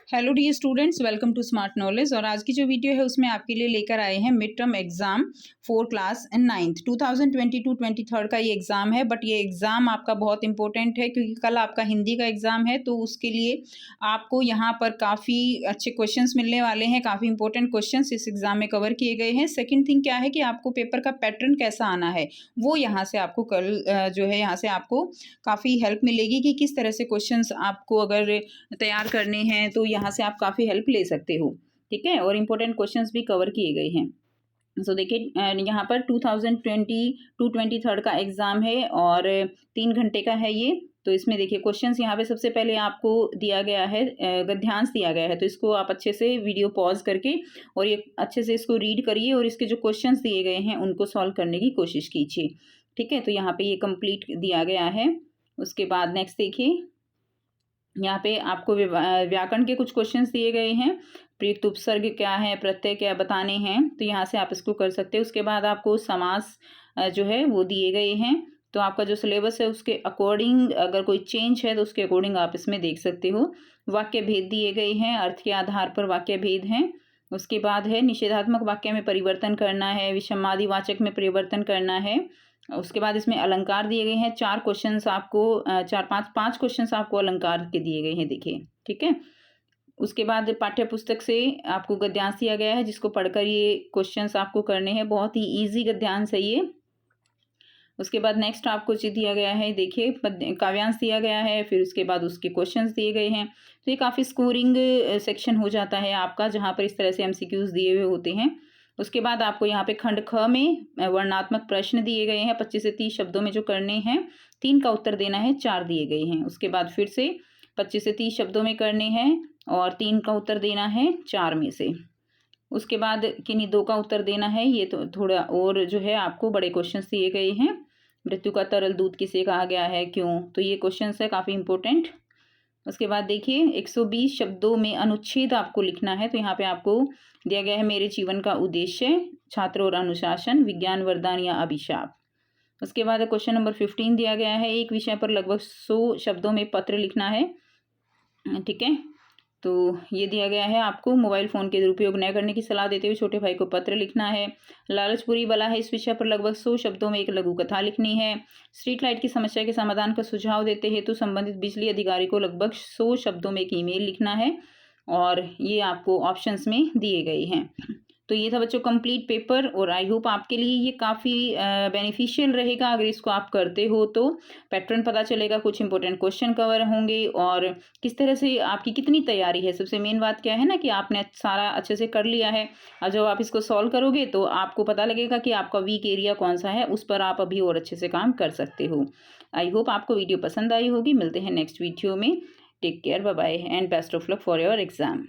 Hello dear students, welcome to Smart Knowledge. और आज की जो वीडियो है उसमें आपके लिए लेकर आए हैं mid term exam for class 9th 2022-23 का ये एग्ज़ाम है। बट ये एग्ज़ाम आपका बहुत इंपॉर्टेंट है क्योंकि कल आपका हिंदी का एग्ज़ाम है, तो उसके लिए आपको यहाँ पर काफ़ी अच्छे क्वेश्चंस मिलने वाले हैं। काफ़ी इंपॉर्टेंट क्वेश्चंस इस एग्ज़ाम में कवर किए गए हैं। सेकेंड थिंग क्या है कि आपको पेपर का पैटर्न कैसा आना है वो यहाँ से आपको कल जो है यहाँ से आपको काफ़ी हेल्प मिलेगी कि किस तरह से क्वेश्चंस आपको अगर तैयार करने हैं तो यहाँ से आप काफ़ी हेल्प ले सकते हो। ठीक है, और इम्पोर्टेंट क्वेश्चंस भी कवर किए गए हैं। सो देखिए यहाँ पर 2022-23 का एग्ज़ाम है और 3 घंटे का है ये। तो इसमें देखिए क्वेश्चंस यहाँ पे सबसे पहले आपको दिया गया है, गद्यांश दिया गया है। तो इसको आप अच्छे से वीडियो पॉज करके और ये अच्छे से इसको रीड करिए और इसके जो क्वेश्चंस दिए गए हैं उनको सॉल्व करने की कोशिश कीजिए। ठीक है, तो यहाँ पे ये कंप्लीट दिया गया है। उसके बाद नेक्स्ट देखिए, यहाँ पे आपको व्याकरण के कुछ क्वेश्चंस दिए गए हैं। प्रयुक्त उपसर्ग क्या है, प्रत्यय क्या बताने हैं, तो यहाँ से आप इसको कर सकते हो। उसके बाद आपको समास जो है वो दिए गए हैं। तो आपका जो सिलेबस है उसके अकॉर्डिंग अगर कोई चेंज है तो उसके अकॉर्डिंग आप इसमें देख सकते हो। वाक्य भेद दिए गए हैं, अर्थ के आधार पर वाक्य भेद हैं। उसके बाद है निषेधात्मक वाक्य में परिवर्तन करना है, विषमादि वाचक में परिवर्तन करना है। उसके बाद इसमें अलंकार दिए गए हैं। 4 क्वेश्चंस आपको 4-5 क्वेश्चंस आपको अलंकार के दिए गए हैं, देखिए। ठीक है, उसके बाद पाठ्य पुस्तक से आपको गद्यांश दिया गया है जिसको पढ़कर ये क्वेश्चंस आपको करने हैं। बहुत ही इजी गद्यांश है ये। उसके बाद नेक्स्ट आपको जो दिया गया है, देखिए काव्यांश दिया गया है, फिर उसके बाद उसके क्वेश्चंस दिए गए हैं। तो ये काफ़ी स्कोरिंग सेक्शन हो जाता है आपका, जहाँ पर इस तरह से एमसीक्यूज दिए हुए होते हैं। उसके बाद आपको यहाँ पे खंड ख में वर्णात्मक प्रश्न दिए गए हैं। 25 से 30 शब्दों में जो करने हैं, 3 का उत्तर देना है, 4 दिए गए हैं। उसके बाद फिर से 25 से 30 शब्दों में करने हैं और 3 का उत्तर देना है 4 में से। उसके बाद किन्हीं 2 का उत्तर देना है। ये तो थोड़ा और जो है आपको बड़े क्वेश्चंस दिए गए हैं। मृत्यु का तरल दूध किसे कहा गया है, क्यों, तो ये क्वेश्चंस है काफ़ी इंपॉर्टेंट। उसके बाद देखिए 120 शब्दों में अनुच्छेद आपको लिखना है। तो यहाँ पे आपको दिया गया है मेरे जीवन का उद्देश्य, छात्र और अनुशासन, विज्ञान वरदान या अभिशाप। उसके बाद क्वेश्चन नंबर 15 दिया गया है, एक विषय पर लगभग 100 शब्दों में पत्र लिखना है। ठीक है, तो ये दिया गया है आपको मोबाइल फ़ोन के दुरुपयोग न करने की सलाह देते हुए छोटे भाई को पत्र लिखना है। लालच बुरी बला है, इस विषय पर लगभग 100 शब्दों में एक लघु कथा लिखनी है। स्ट्रीट लाइट की समस्या के समाधान का सुझाव देते हेतु संबंधित बिजली अधिकारी को लगभग 100 शब्दों में एक ईमेल लिखना है। और ये आपको ऑप्शंस में दिए गए हैं। तो ये था बच्चों कंप्लीट पेपर, और आई होप आपके लिए ये काफ़ी बेनिफिशियल रहेगा। अगर इसको आप करते हो तो पैटर्न पता चलेगा, कुछ इंपॉर्टेंट क्वेश्चन कवर होंगे और किस तरह से आपकी कितनी तैयारी है। सबसे मेन बात क्या है ना कि आपने सारा अच्छे से कर लिया है। अब जब आप इसको सॉल्व करोगे तो आपको पता लगेगा कि आपका वीक एरिया कौन सा है, उस पर आप अभी और अच्छे से काम कर सकते हो। आई होप आपको वीडियो पसंद आई होगी। मिलते हैं नेक्स्ट वीडियो में। Take care, bye bye and best of luck for your exam.